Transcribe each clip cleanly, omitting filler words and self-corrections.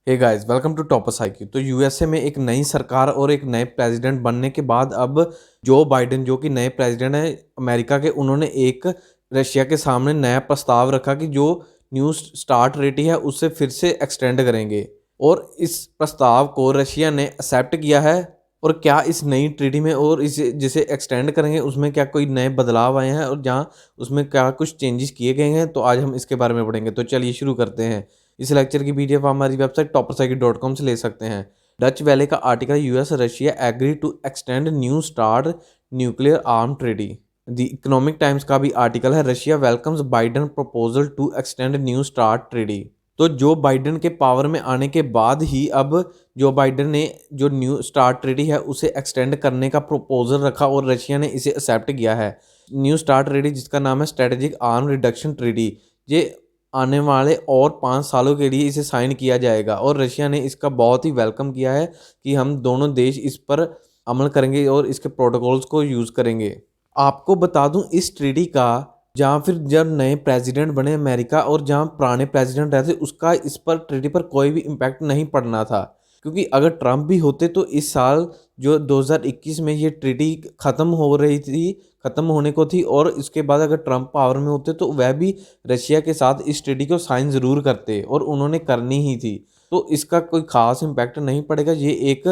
Hey guys, welcome to Toppers IQ. तो USA में एक नई सरकार और एक नए प्रेसिडेंट बनने के बाद अब जो बाइडेन जो कि नए प्रेसिडेंट हैं अमेरिका के, उन्होंने एक रशिया के सामने नया प्रस्ताव रखा कि जो न्यू स्टार्ट ट्रीटी है उसे फिर से एक्सटेंड करेंगे। और इस प्रस्ताव को रशिया ने एक्सेप्ट किया है। और क्या इस नई ट्रीटी में और इसे जिसे एक्सटेंड करेंगे उसमें क्या कोई नए बदलाव आए हैं और जहाँ उसमें क्या कुछ चेंजेस किए गए हैं, तो आज हम इसके बारे में पढ़ेंगे। तो चलिए शुरू करते हैं। इस लेक्चर की पीडीएफ हमारी वेबसाइट toppercycle.com से ले सकते हैं। डच वैले का article US Russia agree to extend New START nuclear arm treaty. The Economic Times का भी आर्टिकल है Russia welcomes Biden proposal to extend New START treaty. तो जो बाइडन के पावर में आने के बाद ही अब जो बाइडन ने जो न्यू स्टार्ट ट्रेडी है उसे एक्सटेंड करने का प्रपोजल रखा और रशिया ने इसे एक्सेप्ट किया है। न्यू स्टार्ट ट्रेडी जिसका नाम है स्ट्रेटेजिक आर्म रिडक्शन ट्रेडी, ये आने वाले और 5 सालों के लिए इसे साइन किया जाएगा। और रशिया ने इसका बहुत ही वेलकम किया है कि हम दोनों देश इस पर अमल करेंगे और इसके प्रोटोकॉल्स को यूज़ करेंगे। आपको बता दूं इस ट्रीटी का जहाँ फिर जब नए प्रेसिडेंट बने अमेरिका और जहाँ पुराने प्रेसिडेंट रहते उसका इस पर ट्रीटी पर कोई भी इम्पैक्ट नहीं पड़ना था, क्योंकि अगर ट्रम्प भी होते तो इस साल जो 2021 में ये ट्रीटी ख़त्म हो रही थी, ख़त्म होने को थी, और इसके बाद अगर ट्रम्प पावर में होते तो वह भी रशिया के साथ इस ट्रीटी को साइन ज़रूर करते और उन्होंने करनी ही थी। तो इसका कोई ख़ास इम्पैक्ट नहीं पड़ेगा। ये एक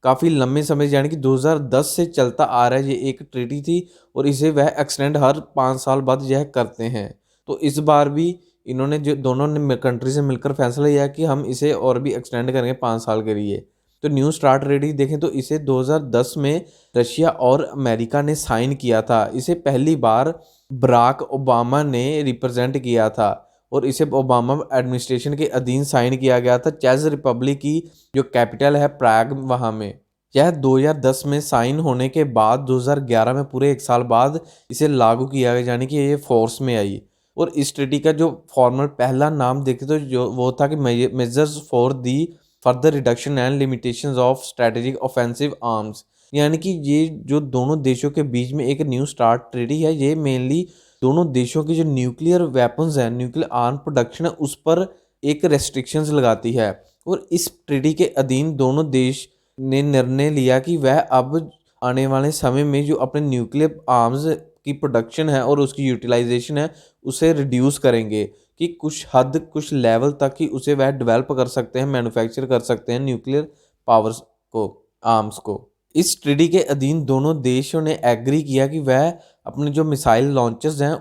काफ़ी लंबे समय यानी कि 2010 से चलता आ रहा है, ये एक ट्रीटी थी और इसे वह एक्सटेंड हर 5 साल बाद यह करते हैं। तो इस बार भी इन्होंने जो दोनों ने कंट्री से मिलकर फैसला लिया कि हम इसे और भी एक्सटेंड करेंगे 5 साल के लिए। तो न्यू स्टार्ट ट्रीटी देखें तो इसे 2010 में रशिया और अमेरिका ने साइन किया था। इसे पहली बार बराक ओबामा ने रिप्रेजेंट किया था और इसे ओबामा एडमिनिस्ट्रेशन के अधीन साइन किया गया था। चेक रिपब्लिक की जो कैपिटल है प्राग, वहाँ में। यह 2010 में साइन होने के बाद 2011 में पूरे 1 साल बाद इसे लागू किया गया, यानी कि ये फोर्स में आई। और इस ट्रीटी का जो फॉर्मल पहला नाम देखे तो जो वो था कि measures for the further reduction and limitations of strategic offensive arms, यानी कि ये जो दोनों देशों के बीच में एक न्यू स्टार्ट ट्रीटी है, ये मेनली दोनों देशों की जो न्यूक्लियर वेपन्स हैं, न्यूक्लियर आर्म प्रोडक्शन है, उस पर एक रेस्ट्रिक्शंस लगाती है। और इस ट्रीटी के अधीन दोनों देश ने निर्णय लिया कि वह अब आने वाले समय में जो अपने न्यूक्लियर आर्म्स की प्रोडक्शन है और उसकी यूटिलाइजेशन है उसे रिड्यूस करेंगे, कि कुछ हद कुछ लेवल तक ही उसे वह डेवलप कर सकते हैं, मैन्युफैक्चर कर सकते हैं न्यूक्लियर पावर्स को, आर्म्स को। इस ट्रीटी के अधीन दोनों देशों ने एग्री किया कि वह अपने जो मिसाइल लॉन्चेस हैं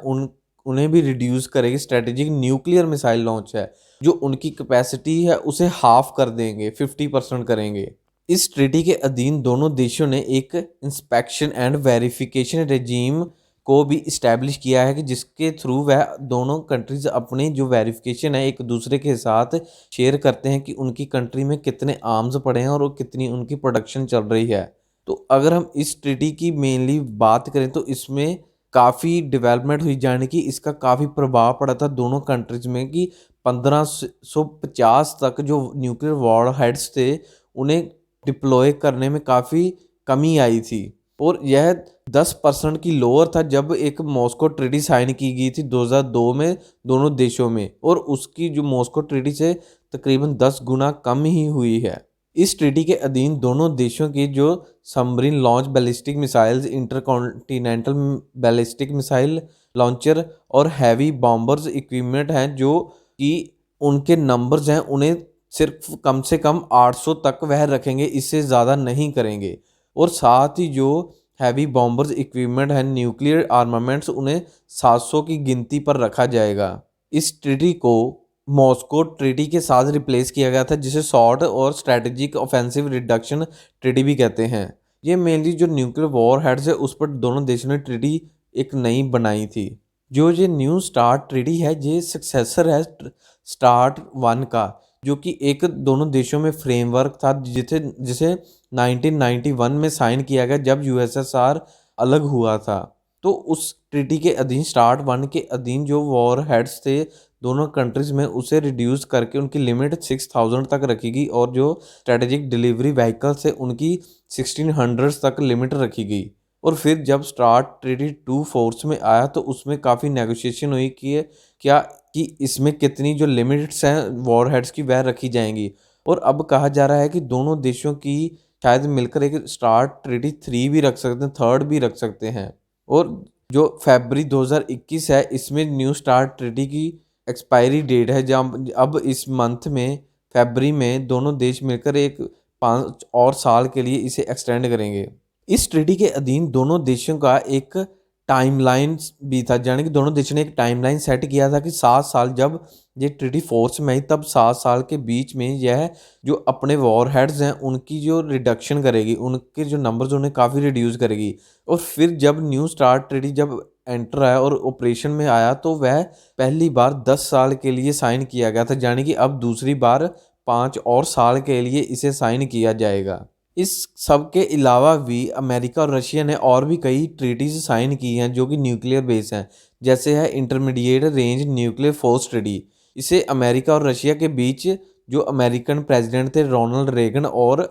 उन्हें भी रिड्यूस करेगी। स्ट्रेटेजिक न्यूक्लियर मिसाइल लॉन्च है जो उनकी कैपेसिटी है उसे हाफ कर देंगे, 50% करेंगे। इस ट्रीटी के अधीन दोनों देशों ने एक इंस्पेक्शन एंड वेरिफिकेशन रेजीम को भी इस्टेब्लिश किया है कि जिसके थ्रू वह दोनों कंट्रीज अपनी जो वेरिफिकेशन है एक दूसरे के साथ शेयर करते हैं कि उनकी कंट्री में कितने आर्म्स पड़े हैं और कितनी उनकी प्रोडक्शन चल रही है। तो अगर हम इस ट्रीटी की मेनली बात करें तो इसमें काफ़ी डेवलपमेंट हुई, जाने कि इसका काफ़ी प्रभाव पड़ा था दोनों कंट्रीज में कि 1550 तक जो न्यूक्लियर वॉर हेड्स थे उन्हें डिप्लॉय करने में काफ़ी कमी आई थी। और यह 10% की लोअर था जब एक मॉस्को ट्रीटी साइन की गई थी 2002 में दोनों देशों में, और उसकी जो मॉस्को ट्रीटी से तकरीबन 10 गुना कम ही हुई है। इस ट्रीटी के अधीन दोनों देशों की जो submarine launch ballistic missiles, intercontinental ballistic missile launcher और हैवी बॉम्बर्स इक्विपमेंट हैं, जो कि उनके नंबर्स हैं उन्हें सिर्फ कम से कम 800 तक वह रखेंगे, इससे ज़्यादा नहीं करेंगे। और साथ ही जो हैवी बॉम्बर्स इक्विपमेंट हैं, न्यूक्लियर आर्मामेंट्स, उन्हें 700 की गिनती पर रखा जाएगा। इस ट्रीटी को मॉस्को ट्रीटी के साथ रिप्लेस किया गया था जिसे शॉर्ट और स्ट्रेटेजिक ऑफेंसिव रिडक्शन ट्रीटी भी कहते हैं। ये मेनली जो न्यूक्लियर वॉर हेड्स है उस पर दोनों देशों ने ट्रीटी एक नई बनाई थी। जो ये न्यू स्टार्ट ट्रीटी है ये सक्सेसर है स्टार्ट 1 का, जो कि एक दोनों देशों में फ्रेमवर्क था जिसे 1991 में साइन किया गया जब यूएसएसआर अलग हुआ था। तो उस ट्रीटी के अधीन स्टार्ट 1 के अधीन जो वॉर हेड्स थे दोनों कंट्रीज में उसे रिड्यूस करके उनकी लिमिट 6000 तक रखी गई, और जो स्ट्रेटेजिक डिलीवरी व्हीकल से उनकी 1600 तक लिमिट रखी गई। और फिर जब स्टार्ट ट्रीटी 2 फोर्स में आया तो उसमें काफ़ी नेगोशिएशन हुई कि इसमें कितनी जो लिमिट्स हैं वॉर हेड्स की वह रखी जाएंगी। और अब कहा जा रहा है कि दोनों देशों की शायद मिलकर एक स्टार्ट ट्रीटी 3 भी रख सकते हैं, थर्ड भी रख सकते हैं। और जो फरवरी 2021 है, इसमें न्यू स्टार्ट ट्रीटी की एक्सपायरी डेट है, जहाँ अब इस मंथ में फरवरी में दोनों देश मिलकर एक 5 और साल के लिए इसे एक्सटेंड करेंगे। इस ट्रीटी के अधीन दोनों देशों का एक टाइमलाइन भी था, यानी कि दोनों देशों ने एक टाइमलाइन सेट किया था कि 7 साल, जब ये ट्रीटी फोर्स में आई तब 7 साल के बीच में यह जो अपने वॉर हेड्स हैं उनकी जो रिडक्शन करेगी, उनके जो नंबर्स उन्हें काफ़ी रिड्यूस करेगी। और फिर जब न्यू स्टार्ट ट्रीटी जब एंटर आया और ऑपरेशन में आया तो वह पहली बार 10 साल के लिए साइन किया गया था, यानी कि अब दूसरी बार 5 और साल के लिए इसे साइन किया जाएगा। इस सब के अलावा भी अमेरिका और रशिया ने और भी कई ट्रीटीज साइन की हैं जो कि न्यूक्लियर बेस हैं, जैसे है intermediate range nuclear force treaty. इसे अमेरिका और रशिया के बीच जो अमेरिकन प्रेसिडेंट थे रोनाल्ड रेगन और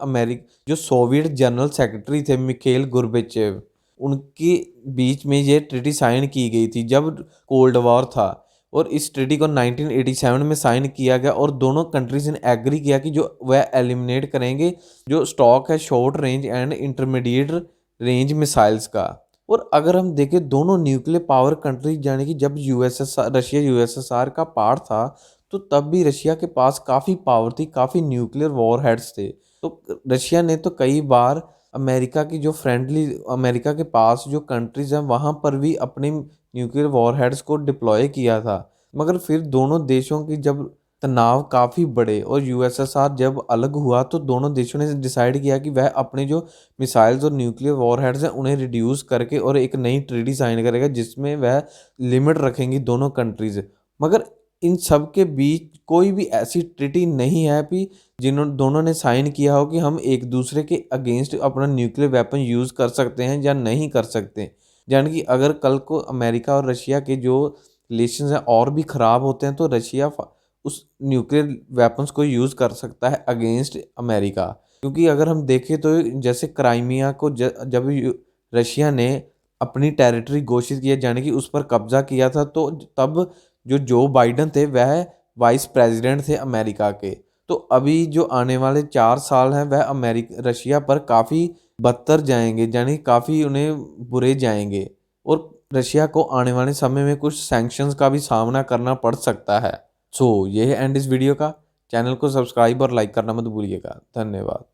जो सोवियत जनरल सेक्रेटरी थे मिखेल गोर्बाचेव, उनके बीच में ये ट्रीटी साइन की गई थी जब कोल्ड वॉर था। और इस ट्रीटी को 1987 में साइन किया गया और दोनों कंट्रीज ने एग्री किया कि जो वह एलिमिनेट करेंगे जो स्टॉक है short range and intermediate range missiles का। और अगर हम देखें दोनों न्यूक्लियर पावर कंट्रीज, यानी कि जब यूएसएसआर रशिया यूएसएसआर का पार्ट था तो तब भी रशिया के पास काफ़ी पावर थी, काफ़ी न्यूक्लियर वॉर हेड्स थे। तो रशिया ने तो कई बार अमेरिका की जो फ्रेंडली अमेरिका के पास जो कंट्रीज हैं वहाँ पर भी अपने न्यूक्लियर वॉरहेड्स को डिप्लॉय किया था। मगर फिर दोनों देशों की जब तनाव काफ़ी बढ़े और यूएसएसआर जब अलग हुआ तो दोनों देशों ने डिसाइड किया कि वह अपने जो मिसाइल्स और न्यूक्लियर वॉरहेड्स हैं उन्हें रिड्यूस करके और एक नई ट्रीटी साइन करेगा जिसमें वह लिमिट रखेंगी दोनों कंट्रीज। मगर इन सब के बीच कोई भी ऐसी ट्रीटी नहीं है अभी दोनों ने साइन किया हो कि हम एक दूसरे के अगेंस्ट अपना न्यूक्लियर वेपन यूज़ कर सकते हैं या नहीं कर सकते। यानी कि अगर कल को अमेरिका और रशिया के जो रिलेशंस हैं और भी ख़राब होते हैं तो रशिया उस न्यूक्लियर वेपन्स को यूज़ कर सकता है अगेंस्ट अमेरिका। क्योंकि अगर हम देखें तो जैसे क्राइमिया को जब रशिया ने अपनी टेरिटरी घोषित किया, यानी कि उस पर कब्जा किया था, तो तब जो बाइडन थे वह वाइस प्रेसिडेंट थे अमेरिका के। तो अभी जो आने वाले 4 साल हैं वह रशिया पर काफ़ी बदतर जाएंगे, यानी काफ़ी उन्हें बुरे जाएंगे। और रशिया को आने वाले समय में कुछ सैंक्शंस का भी सामना करना पड़ सकता है। सो ये है एंड इस वीडियो का। चैनल को सब्सक्राइब और लाइक करना मत भूलिएगा। धन्यवाद।